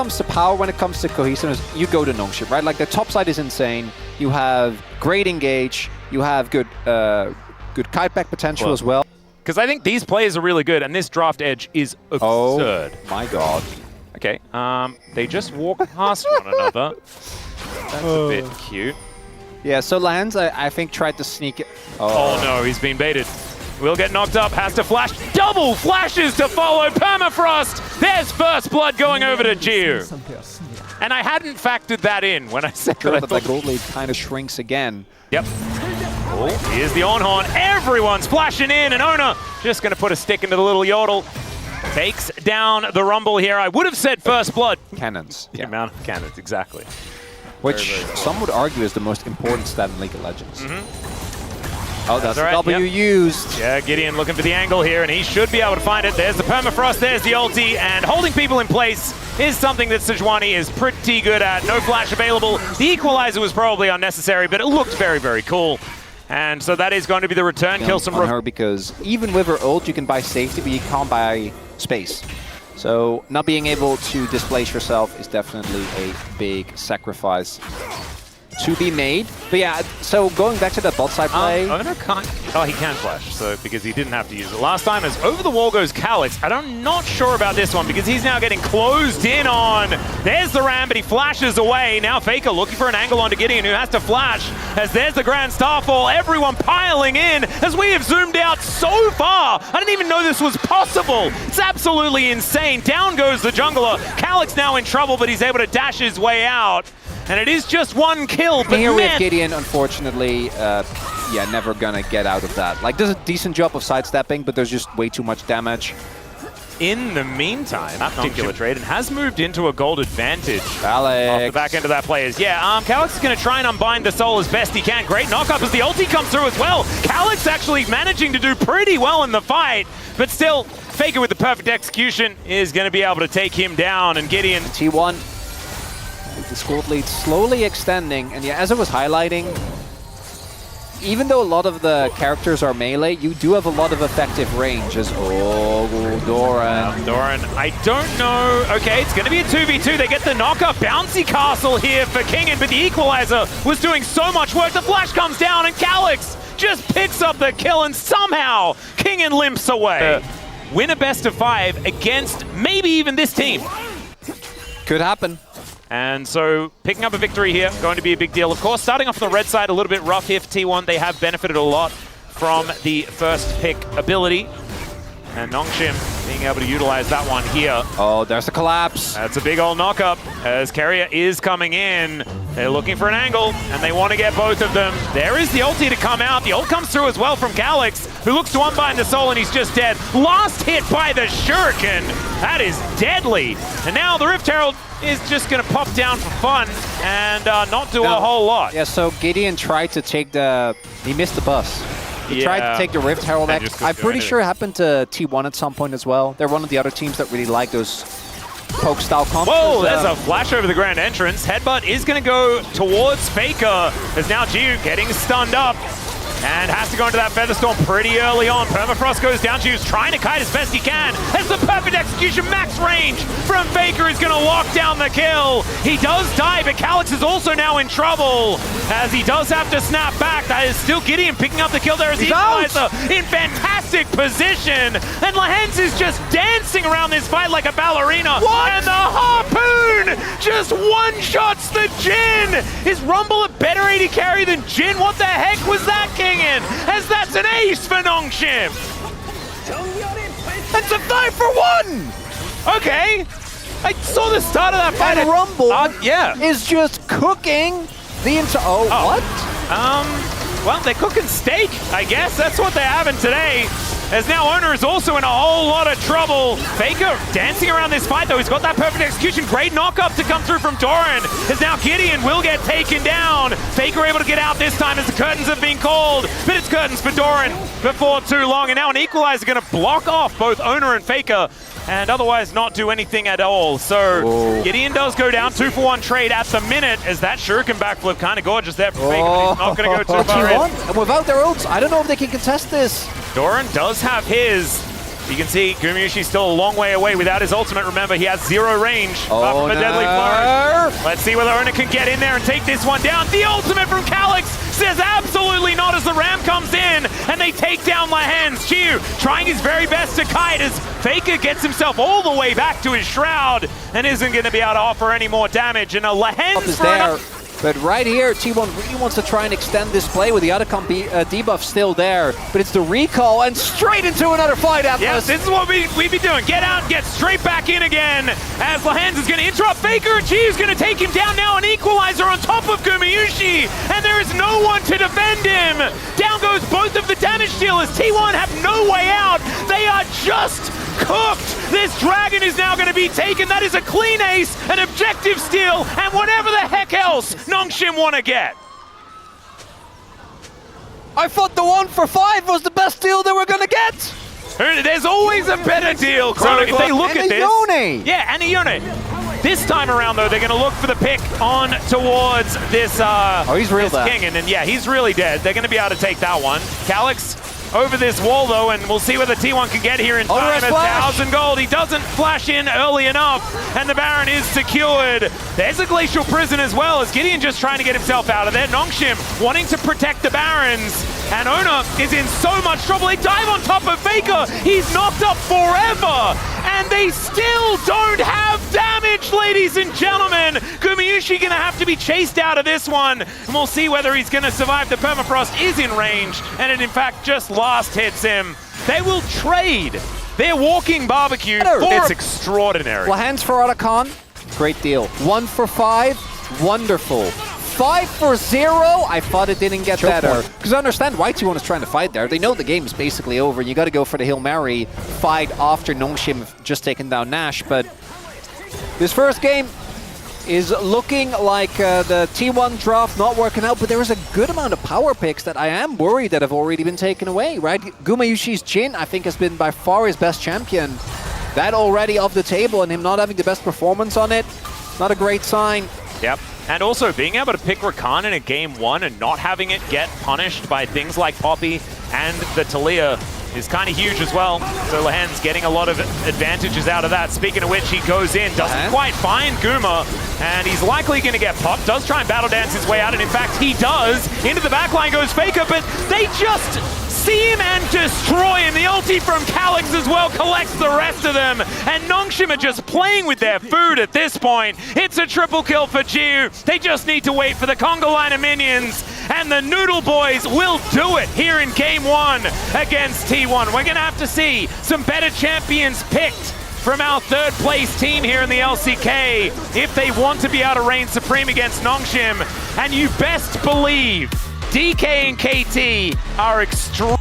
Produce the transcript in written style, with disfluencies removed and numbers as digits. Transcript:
comes to power, when it comes to cohesiveness, you go to Nongshim, right? Like the top side is insane. You have great engage. You have good kite back potential as well. Because I think these players are really good, and this draft edge is absurd. Oh my god. Okay, they just walk past one another. That's a bit cute. Yeah, so Lands, I think, tried to sneak it. Oh no, he's been baited. Will get knocked up, has to flash. Double flashes to follow Permafrost. There's first blood going over to Jiu. And I hadn't factored that in when I said that. The gold lead kind of shrinks again. Yep. Oh, here's the on-horn. Everyone's flashing in, and Ona just going to put a stick into the little yodel. Takes down the Rumble here. I would have said first blood. Cannons. The amount of cannons, exactly. Which very some would argue is the most important stat in League of Legends. Oh, that's right. W used. Yeah, Gideon looking for the angle here, and he should be able to find it. There's the permafrost, there's the ulti, and holding people in place is something that Sejuani is pretty good at. No flash available. The equalizer was probably unnecessary, but it looked very, very cool. And so that is going to be the return. Kill some on her, because even with her ult, you can buy safety, but you can't buy space. So not being able to displace yourself is definitely a big sacrifice to be made. But yeah, so going back to the bot side play. Ona can't. Oh, he can flash, so because he didn't have to use it last time. As over the wall goes Calyx. I'm not sure about this one because he's now getting closed in on. There's the Ram, but he flashes away. Now Faker looking for an angle onto Gideon, who has to flash. As there's the Grand Starfall, everyone piling in as we have zoomed out so far. I didn't even know this was possible. It's absolutely insane. Down goes the jungler. Calyx now in trouble, but he's able to dash his way out. And it is just one kill, but here with Gideon, unfortunately, yeah, never gonna get out of that. Like, does a decent job of sidestepping, but there's just way too much damage. In the meantime, that particular trade and has moved into a gold advantage. Calyx. Off the back end of that play is, yeah, Calyx is going to try and unbind the soul as best he can. Great knock-up as the ulti comes through as well. Calyx actually managing to do pretty well in the fight, but still, Faker with the perfect execution is going to be able to take him down, and Gideon. T1. The squad lead slowly extending, and yeah, as I was highlighting, even though a lot of the characters are melee, you do have a lot of effective range as, Doran. Doran, I don't know. Okay, it's going to be a 2v2. They get the knock-up. Bouncy castle here for Kingen, but the equalizer was doing so much work. The flash comes down, and Calyx just picks up the kill, and somehow Kingen limps away. Win a best of 5 against maybe even this team. Could happen. And so picking up a victory here, going to be a big deal. Of course, starting off on the red side, a little bit rough here for T1. They have benefited a lot from the first pick ability. And Nongshim being able to utilize that one here. Oh, there's the collapse. That's a big old knock-up as Carrier is coming in. They're looking for an angle, and they want to get both of them. There is the ulti to come out. The ult comes through as well from Calyx, who looks to unbind the soul, and he's just dead. Last hit by the Shuriken. That is deadly. And now the Rift Herald is just going to pop down for fun and not do a whole lot. Yeah, so Gideon tried to take he missed the bus. He tried to take the Rift Herald back. I'm pretty sure it happened to T1 at some point as well. They're one of the other teams that really like those poke-style combos. Whoa, there's a flash over the grand entrance. Headbutt is going to go towards Faker. There's now Jiu getting stunned up. And has to go into that Featherstorm pretty early on. Permafrost goes down. Jiu's trying to kite as best he can. Has the perfect execution, max range from Faker is going to lock down the kill. He does die, but Calyx is also now in trouble as he does have to snap back. That is still Gideon picking up the kill there as he equalizer in fantastic position. And Lahens is just dancing around this fight like a ballerina. What? And the harpoon just one-shots the Jhin. Is Rumble a better AD carry than Jhin? What the heck was that, Kingen? As that's an ace for Nongshim. That's a 5 for 1. Okay. I saw the start of that fight. And Rumble yeah. is just cooking the entire... what? Well, they're cooking steak, I guess. That's what they're having today. As now Owner is also in a whole lot of trouble. Faker dancing around this fight, though. He's got that perfect execution. Great knock-up to come through from Doran. As now Gideon will get taken down. Faker able to get out this time as the curtains have been called. But it's curtains for Doran before too long. And now an equalizer going to block off both Owner and Faker and otherwise not do anything at all. So Gideon does go down. 2 for 1 trade at the minute as that Shuriken backflip kind of gorgeous there for Faker. But he's not going to go too far in. And without their ults, I don't know if they can contest this. Doran does have his, You can see Gumayusi's still a long way away without his ultimate. Remember, he has 0 range. Oh, for Deadly Flourish. Let's see whether Ona can get in there and take this one down. The ultimate from Calyx says absolutely not as the ram comes in, and they take down Lahens. Chiu trying his very best to kite as Faker gets himself all the way back to his shroud and isn't going to be able to offer any more damage. And a Lahens for there. But right here, T1 really wants to try and extend this play with the other debuff still there. But it's the recall and straight into another fight after Yes, this is what we'd be doing. Get out and get straight back in again as Lahens is going to interrupt Faker. Chiu's going to take him down now. An equalizer on top of Gumayusi. And there is no one to defend him. Down goes both of the damage dealers. T1 have no way out. They are just cooked. This dragon is now going to be taken. That is a clean ace, an objective steal, and whatever the heck else Nongshim want to get. I thought the 1 for 5 was the best deal they were going to get. There's always a better deal, Chrono. If they look at this. Yone. Yeah, and a unit. This time around, though, they're going to look for the pick on towards this, he's real this king. And then, yeah, he's really dead. They're going to be able to take that one. Calyx over this wall, though, and we'll see whether T1 can get here in time. 1,000 gold. He doesn't flash in early enough, and the Baron is secured. There's a Glacial Prison as well, as Gideon just trying to get himself out of there. Nongshim wanting to protect the Barons, and Ona is in so much trouble. They dive on top of Faker. He's knocked up forever, and they still don't have damage, ladies and gentlemen. Gumayusi gonna have to be chased out of this one, and we'll see whether he's gonna survive. The permafrost is in range, and it in fact just last hits him. They will trade their walking barbecue for it's extraordinary. Lahens for Otacon, great deal. 1 for 5, wonderful. 5 for 0, I thought it didn't get better. Because I understand why T1 is trying to fight there. They know the game is basically over. You got to go for the Hail Mary fight after Nongshim just taken down Nash. But this first game is looking like the T1 draft not working out, but there is a good amount of power picks that I am worried that have already been taken away, right? Gumayusi's Jhin, I think, has been by far his best champion. That already off the table, and him not having the best performance on it, not a great sign. Yep. And also being able to pick Rakan in a game 1 and not having it get punished by things like Poppy and the Taliyah is kind of huge as well. So Lahens getting a lot of advantages out of that. Speaking of which, he goes in, doesn't quite find Guma, and he's likely going to get popped. Does try and battle dance his way out, and in fact he does. Into the backline goes Faker, but they just see him and destroy him. The ulti from Calyx as well collects the rest of them, and Nongshim are just playing with their food at this point. It's a triple kill for Jiu. They just need to wait for the conga line of minions, and the Noodle Boys will do it here in game 1 against T1. We're gonna have to see some better champions picked from our 3rd place team here in the LCK if they want to be able to reign supreme against Nongshim. And you best believe DK and KT are extreme.